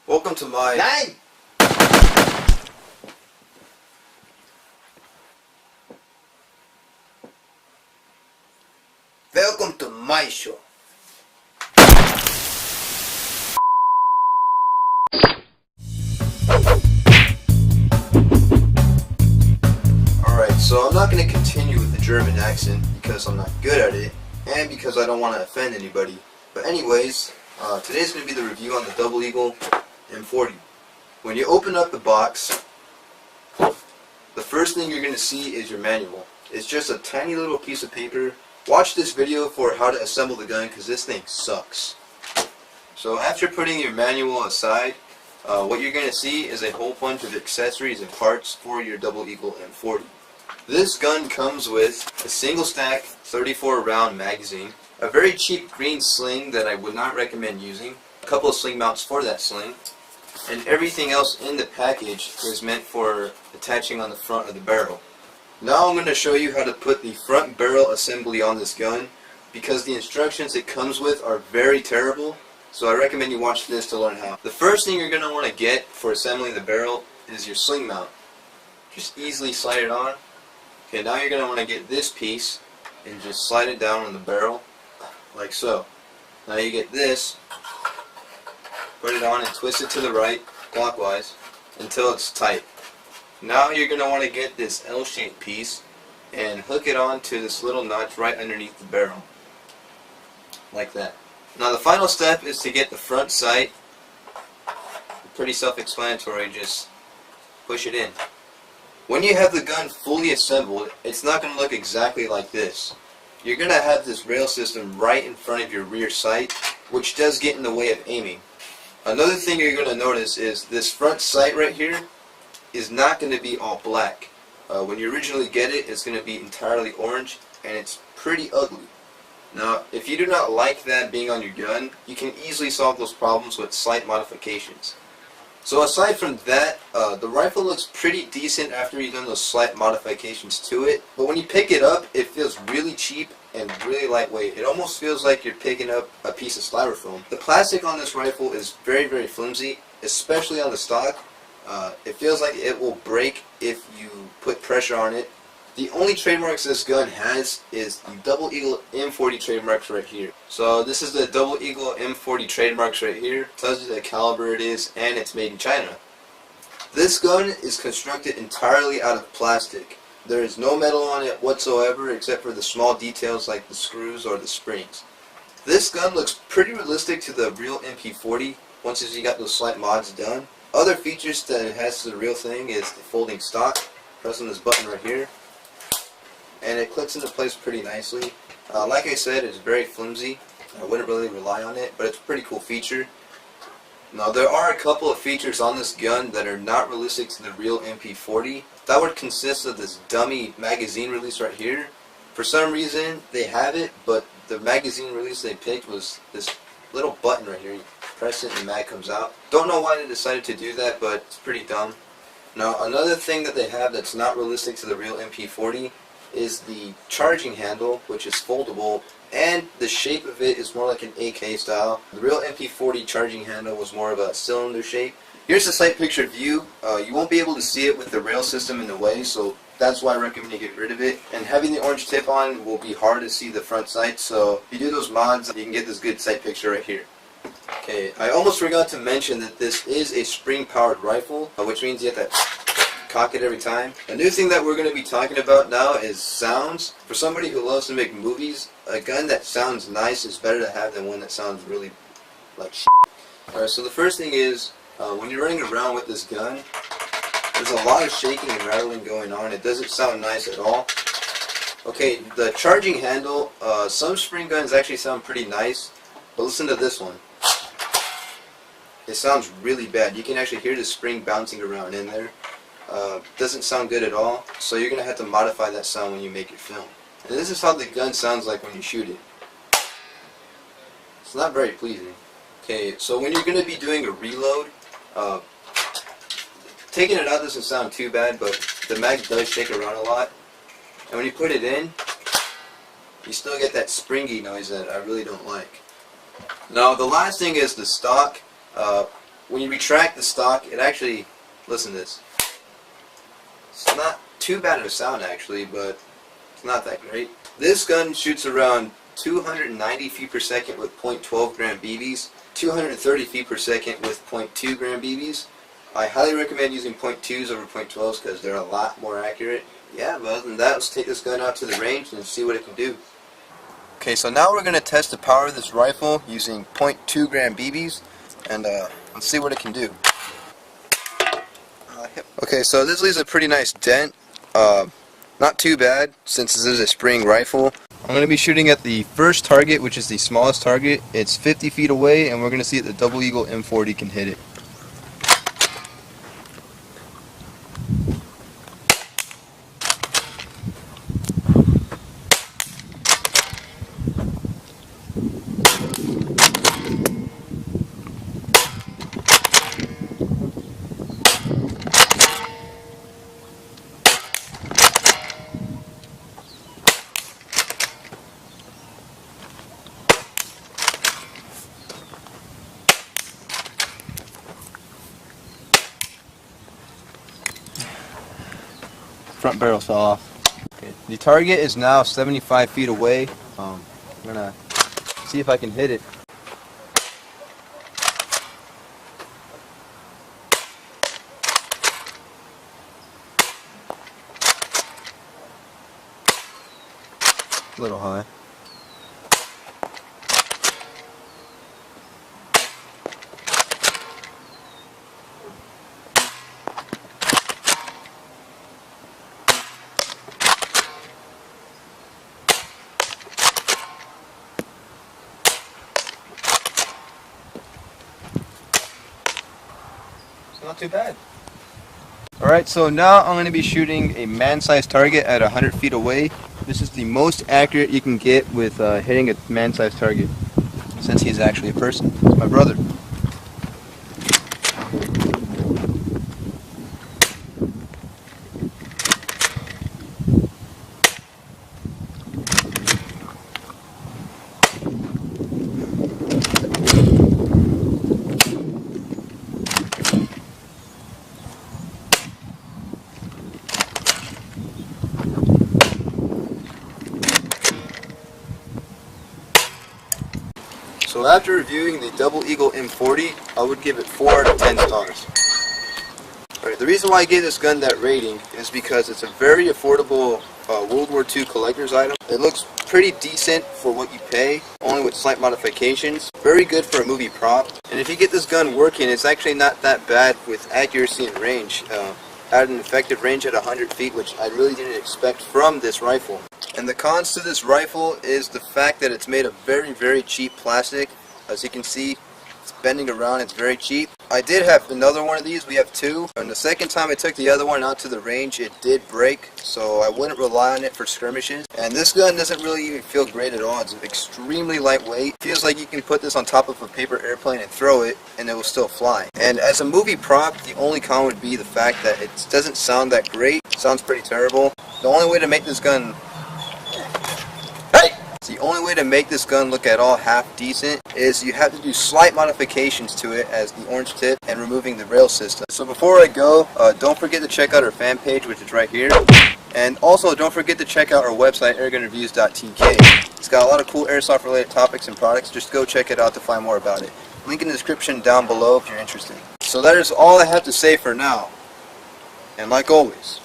Welcome to my... Nine! Welcome to my show. Alright, so I'm not going to continue with the German accent because I'm not good at it and because I don't want to offend anybody. But anyways, today's going to be the review on the Double Eagle M40. When you open up the box, the first thing you're going to see is your manual. It's just a tiny little piece of paper. Watch this video for how to assemble the gun because this thing sucks. So after putting your manual aside, what you're going to see is a whole bunch of accessories and parts for your Double Eagle M40. This gun comes with a single stack 34 round magazine, a very cheap green sling that I would not recommend using, a couple of sling mounts for that sling, and everything else in the package is meant for attaching on the front of the barrel. Now I'm going to show you how to put the front barrel assembly on this gun because the instructions it comes with are very terrible, so I recommend you watch this to learn how. The first thing you're going to want to get for assembling the barrel is your sling mount. Just easily slide it on. Okay, now you're going to want to get this piece and just slide it down on the barrel like so. Now you get this, put it on and twist it to the right clockwise until it's tight. Now you're going to want to get this L-shaped piece and hook it on to this little notch right underneath the barrel. Like that. Now the final step is to get the front sight. Pretty self-explanatory, just push it in. When you have the gun fully assembled, it's not going to look exactly like this. You're going to have this rail system right in front of your rear sight, which does get in the way of aiming. Another thing you're going to notice is this front sight right here is not going to be all black. When you originally get it, it's going to be entirely orange, and it's pretty ugly. Now, if you do not like that being on your gun, you can easily solve those problems with slight modifications. So aside from that, the rifle looks pretty decent after you've done those slight modifications to it, but when you pick it up, it feels really cheap and really lightweight. It almost feels like you're picking up a piece of styrofoam. The plastic on this rifle is very, very flimsy, especially on the stock. It feels like it will break if you put pressure on it. The only trademarks this gun has is the Double Eagle M40 trademarks right here. So this is the Double Eagle M40 trademarks right here. Tells you the caliber it is, and it's made in China. This gun is constructed entirely out of plastic. There is no metal on it whatsoever except for the small details like the screws or the springs. This gun looks pretty realistic to the real MP40 once you got those slight mods done. Other features that it has to the real thing is the folding stock. Press on this button right here, and it clicks into place pretty nicely. Like I said, it's very flimsy. I wouldn't really rely on it, but it's a pretty cool feature. Now there are a couple of features on this gun that are not realistic to the real MP40. That would consist of this dummy magazine release right here. For some reason they have it, but the magazine release they picked was this little button right here. You press it and the mag comes out. Don't know why they decided to do that, but it's pretty dumb. Now another thing that they have that's not realistic to the real MP40 is the charging handle, which is foldable, and the shape of it is more like an AK style. The real MP40 charging handle was more of a cylinder shape. Here's the sight picture view. You won't be able to see it with the rail system in the way, so that's why I recommend you get rid of it. And having the orange tip on will be hard to see the front sight, so if you do those mods, you can get this good sight picture right here. Okay, I almost forgot to mention that this is a spring-powered rifle, which means you have to cock it every time. A new thing that we're going to be talking about now is sounds. For somebody who loves to make movies, a gun that sounds nice is better to have than one that sounds really like shit. Alright, so the first thing is, when you're running around with this gun, there's a lot of shaking and rattling going on. It doesn't sound nice at all. Okay, the charging handle, some spring guns actually sound pretty nice, but listen to this one. It sounds really bad. You can actually hear the spring bouncing around in there. Doesn't sound good at all, so you're going to have to modify that sound when you make your film. And this is how the gun sounds like when you shoot it. It's not very pleasing. Okay, so when you're going to be doing a reload, taking it out doesn't sound too bad, but the mag does shake around a lot. And when you put it in, you still get that springy noise that I really don't like. Now the last thing is the stock. when you retract the stock, it actually, listen to this. It's not too bad of a sound actually, but it's not that great. This gun shoots around 290 feet per second with .12 gram BBs, 230 feet per second with .2 gram BBs. I highly recommend using .2s over .12s because they're a lot more accurate. Yeah, but other than that, let's take this gun out to the range and see what it can do. Okay, so now we're going to test the power of this rifle using .2 gram BBs, and let's see what it can do. Okay, so this leaves a pretty nice dent. Not too bad since this is a spring rifle. I'm going to be shooting at the first target, which is the smallest target. It's 50 feet away, and we're going to see if the Double Eagle M40 can hit it. Front barrel fell off. Okay. The target is now 75 feet away. I'm gonna see if I can hit it. A little high. Not too bad. Alright, so now I'm going to be shooting a man-sized target at 100 feet away. This is the most accurate you can get with hitting a man-sized target, since he's actually a person. It's my brother. So after reviewing the Double Eagle M40, I would give it 4 out of 10 stars. Alright, the reason why I gave this gun that rating is because it's a very affordable World War II collector's item. It looks pretty decent for what you pay, only with slight modifications. Very good for a movie prop. And if you get this gun working, it's actually not that bad with accuracy and range. At an effective range at 100 feet, which I really didn't expect from this rifle. And the cons to this rifle is the fact that it's made of very, very cheap plastic. As you can see, it's bending around, it's very cheap. I did have another one of these, we have two. And the second time I took the other one out to the range, it did break, so I wouldn't rely on it for skirmishes. And this gun doesn't really even feel great at all. It's extremely lightweight. Feels like you can put this on top of a paper airplane and throw it, and it will still fly. And as a movie prop, the only con would be the fact that it doesn't sound that great. It sounds pretty terrible. The only way to make this gun look at all half decent is you have to do slight modifications to it, as the orange tip and removing the rail system. So before I go, don't forget to check out our fan page, which is right here. And also don't forget to check out our website, airgunreviews.tk. It's got a lot of cool airsoft related topics and products. Just go check it out to find more about it. Link in the description down below if you're interested. So that is all I have to say for now. And like always,